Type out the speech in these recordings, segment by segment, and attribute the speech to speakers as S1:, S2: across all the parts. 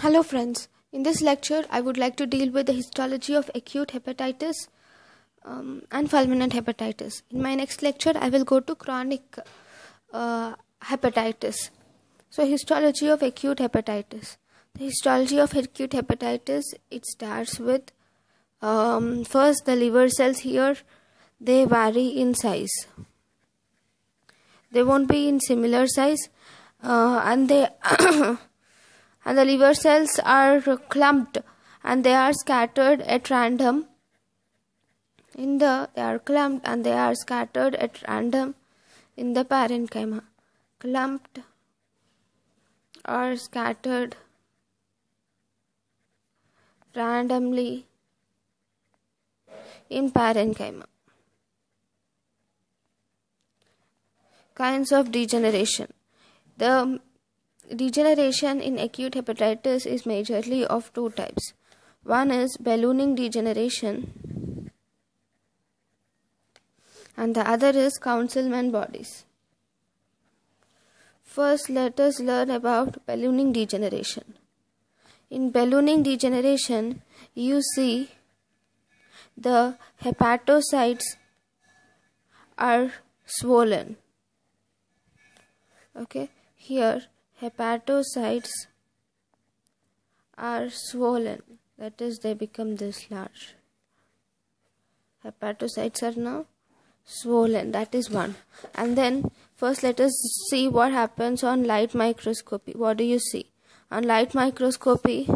S1: Hello friends, in this lecture I would like to deal with the histology of acute hepatitis and fulminant hepatitis. In my next lecture I will go to chronic hepatitis. So histology of acute hepatitis. The histology of acute hepatitis, it starts with first the liver cells here, they vary in size. They won't be in similar size and they and the liver cells are clumped and they are scattered at random they are clumped and they are scattered at random in the parenchyma. Clumped or scattered randomly in parenchyma. Kinds of degeneration. The degeneration in acute hepatitis is majorly of two types. One is ballooning degeneration and the other is Councilman Bodies. First, let us learn about ballooning degeneration. In ballooning degeneration, you see the hepatocytes are swollen. Okay, here hepatocytes are swollen, that is, they become this large. Hepatocytes are now swollen, that is one. And then first let us see what happens on light microscopy. What do you see? On light microscopy,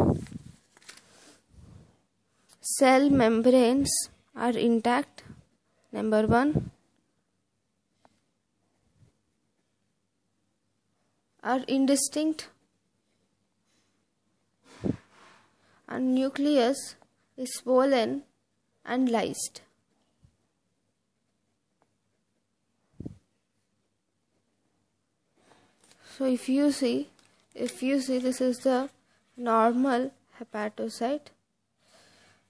S1: cell membranes are intact, number one. Are indistinct and nucleus is swollen and lysed. So if you see this is the normal hepatocyte,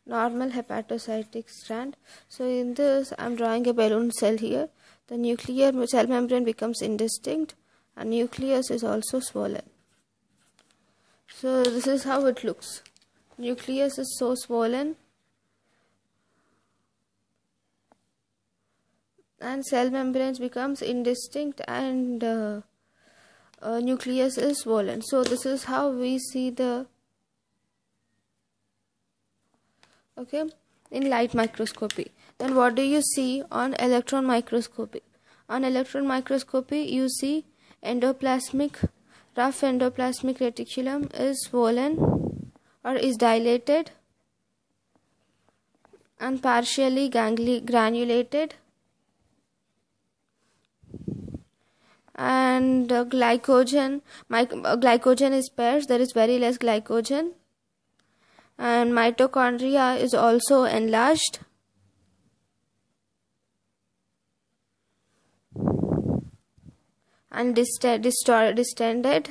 S1: normal hepatocytic strand. So in this I am drawing a balloon cell here. The nuclear cell membrane becomes indistinct and nucleus is also swollen. So this is how it looks. Nucleus is so swollen and cell membranes becomes indistinct and nucleus is swollen. So this is how we see the in light microscopy. Then what do you see on electron microscopy? On electron microscopy you see rough endoplasmic reticulum is swollen or is dilated and partially granulated, and glycogen is sparse, there is very less glycogen, and mitochondria is also enlarged. And distended.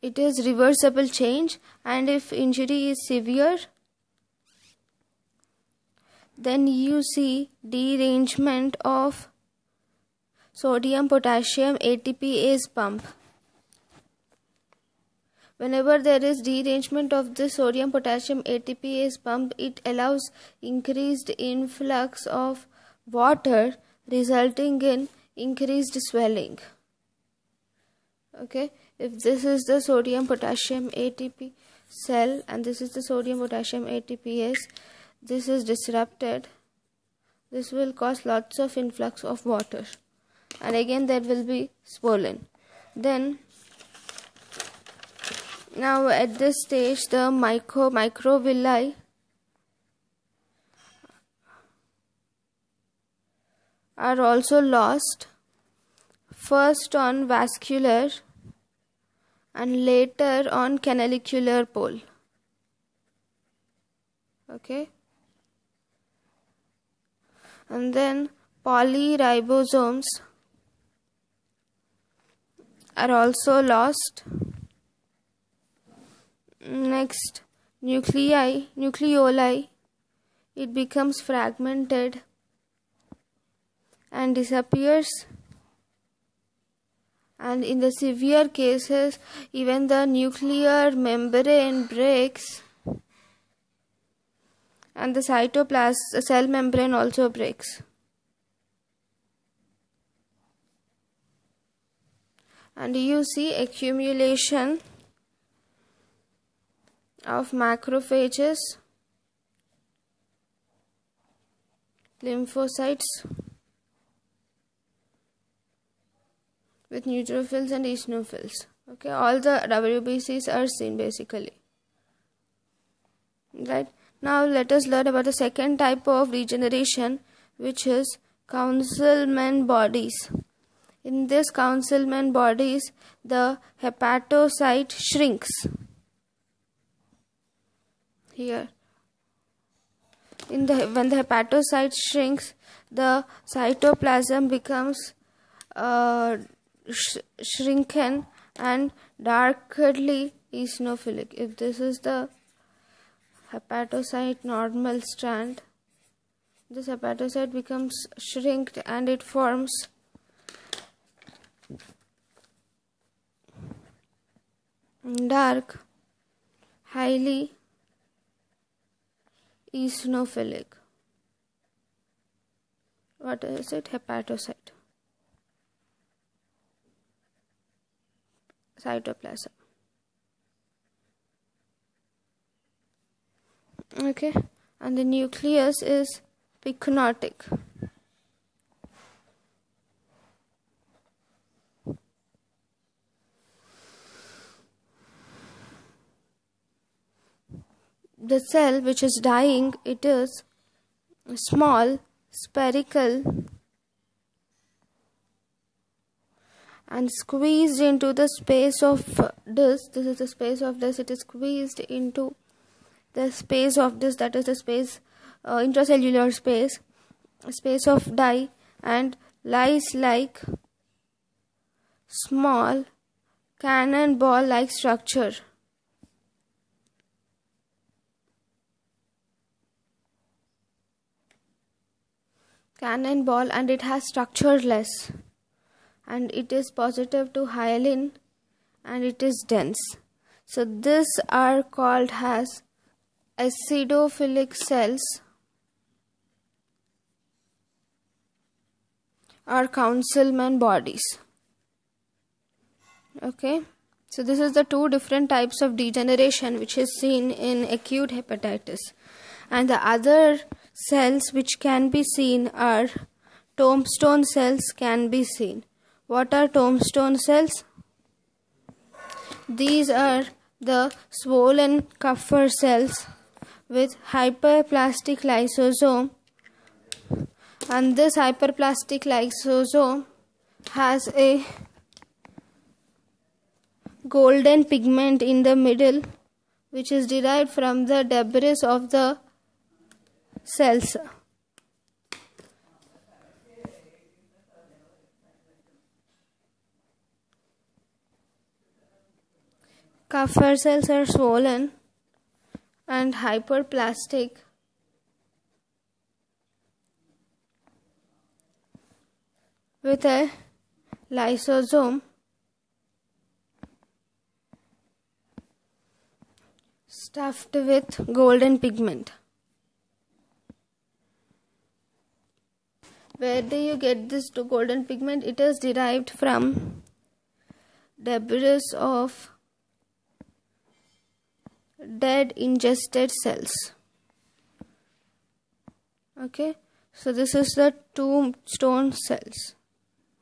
S1: It is reversible change, and if injury is severe, then you see derangement of sodium potassium ATPase pump. Whenever there is derangement of the sodium potassium ATPase pump, it allows increased influx of water, resulting in increased swelling. Okay, if this is the sodium potassium ATP cell and this is the sodium potassium ATPase, this is disrupted. This will cause lots of influx of water, and again there will be swollen. Then now at this stage the microvilli are also lost, first on vascular and later on canalicular pole. Okay, and then polyribosomes are also lost. Next, nucleoli, it becomes fragmented and disappears. and in the severe cases even the nuclear membrane breaks and the cell membrane also breaks. And you see accumulation of macrophages, lymphocytes with neutrophils and eosinophils. Okay, all the WBCs are seen basically. Right. Now let us learn about the second type of degeneration, which is Councilman bodies. In this Councilman bodies, the hepatocyte shrinks. Here, when the hepatocyte shrinks, the cytoplasm becomes shrunken and darkly eosinophilic. If this is the hepatocyte normal strand, this hepatocyte becomes shrinked and it forms dark, highly eosinophilic. What is it? Hepatocyte. Cytoplasm. Okay, and the nucleus is pycnotic. The cell which is dying, it is small, spherical, and squeezed into the space of this. This is the space of this. It is squeezed into the space of this, that is the space, intracellular space of dye, and lies like small cannonball like structure. Cannonball, and it has structureless, and it is positive to hyaline, and it is dense. So this are called as acidophilic cells or Councilman bodies. Okay, so this is the two different types of degeneration which is seen in acute hepatitis, and the other cells which can be seen are tombstone cells can be seen. What are tombstone cells? These are the swollen Kupffer cells with hyperplastic lysosome, and this hyperplastic lysosome has a golden pigment in the middle which is derived from the debris of the cells. Kupffer cells are swollen and hyperplastic with a lysosome stuffed with golden pigment. Where do you get this golden pigment? It is derived from debris of dead ingested cells. Okay, so this is the tombstone cells.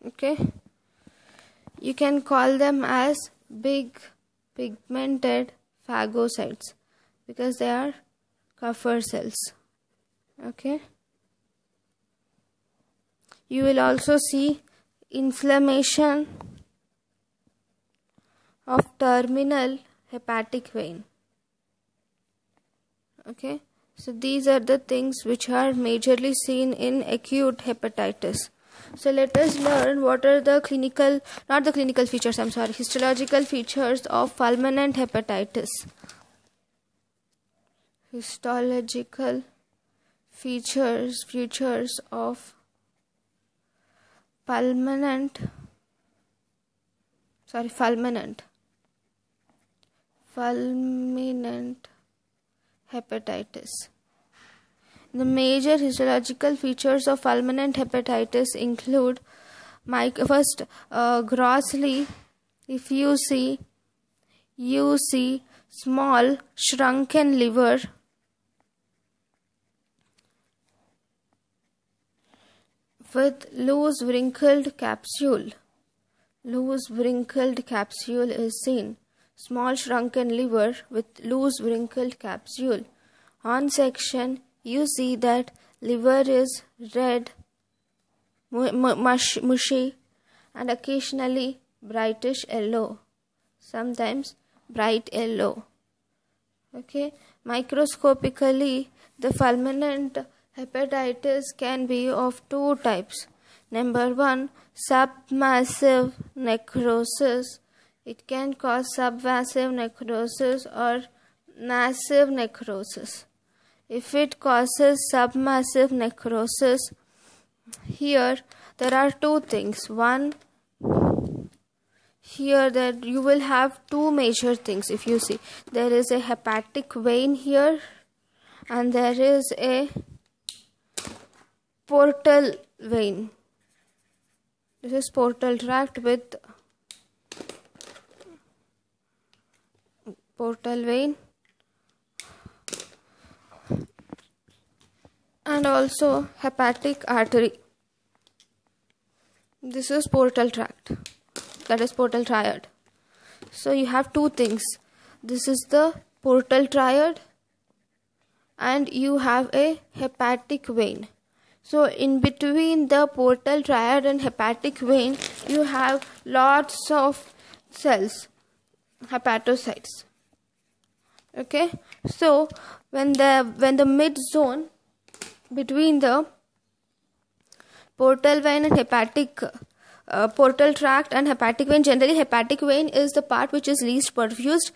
S1: Okay, you can call them as big pigmented phagocytes because they are Kupffer cells. Okay, you will also see inflammation of terminal hepatic vein. Okay, so these are the things which are majorly seen in acute hepatitis. So let us learn what are the histological features of fulminant hepatitis. Histological features of fulminant fulminant hepatitis. The major histological features of fulminant hepatitis include grossly, if you see small shrunken liver with loose wrinkled capsule. Loose wrinkled capsule is seen. Small shrunken liver with loose wrinkled capsule. On section, you see that liver is red, mushy, and occasionally brightish yellow. Sometimes bright yellow. Okay. Microscopically, the fulminant hepatitis can be of two types. Number one, submassive necrosis. It can cause submassive necrosis or massive necrosis. If it causes submassive necrosis, here there are two things. One, here that you will have two major things. If you see, there is a hepatic vein here and there is a portal vein. This is portal tract with portal vein and also hepatic artery. This is portal tract, that is portal triad. So you have two things. This is the portal triad and you have a hepatic vein. So in between the portal triad and hepatic vein, you have lots of cells, hepatocytes. Okay, so when the mid zone between the portal vein and hepatic portal tract and hepatic vein, generally hepatic vein is the part which is least perfused,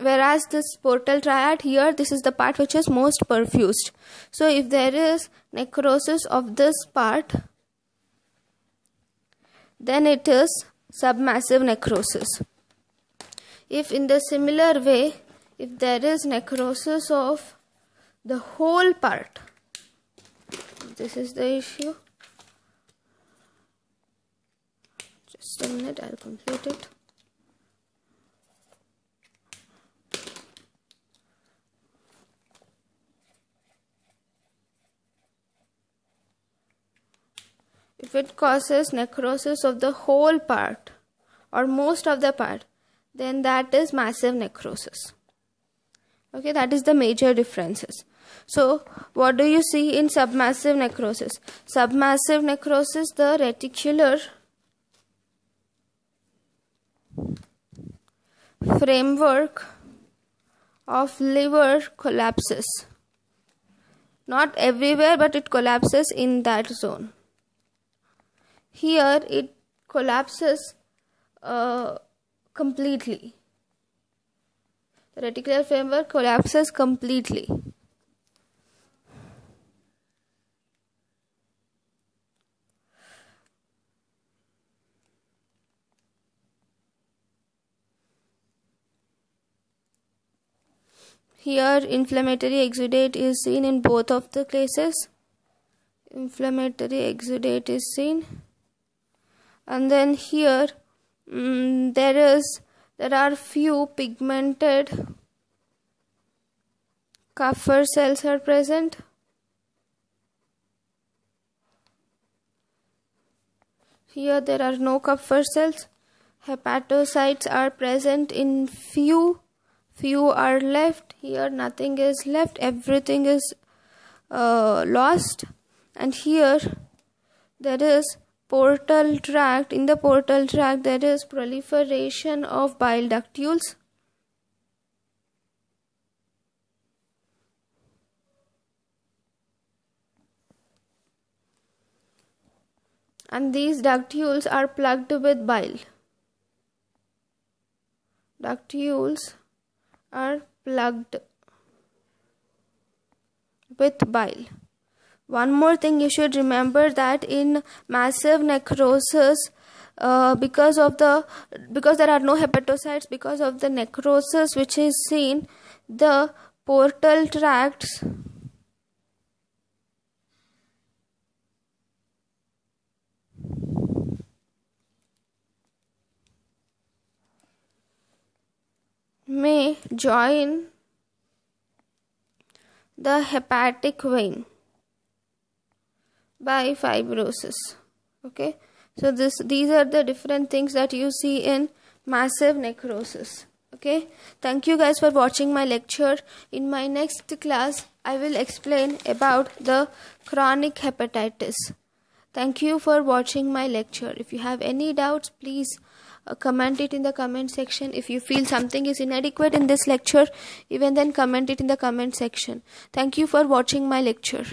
S1: whereas this portal triad here, this is the part which is most perfused. So if there is necrosis of this part, then it is submassive necrosis. If in the similar way, if there is necrosis of the whole part, this is the issue. Just a minute, I'll complete it. If it causes necrosis of the whole part or most of the part, then that is massive necrosis. Okay, that is the major differences. So, what do you see in submassive necrosis? Submassive necrosis, the reticular framework of liver collapses. Not everywhere, but it collapses in that zone. Here, it collapses completely. The reticular framework collapses completely. Here, inflammatory exudate is seen in both of the cases. Inflammatory exudate is seen. And then here, there are few pigmented Kupffer cells are present. Here there are no Kupffer cells. Hepatocytes are present in few are left. Here nothing is left. Everything is lost. And here there is portal tract. In the portal tract there is proliferation of bile ductules. And these ductules are plugged with bile. Ductules are plugged with bile. One more thing you should remember, that in massive necrosis, because there are no hepatocytes, because of the necrosis which is seen, the portal tracts may join the hepatic vein by fibrosis. Okay, so these are the different things that you see in massive necrosis. Okay, thank you guys for watching my lecture. In my next class I will explain about the chronic hepatitis. Thank you for watching my lecture. If you have any doubts, please comment it in the comment section. If you feel something is inadequate in this lecture, even then comment it in the comment section. Thank you for watching my lecture.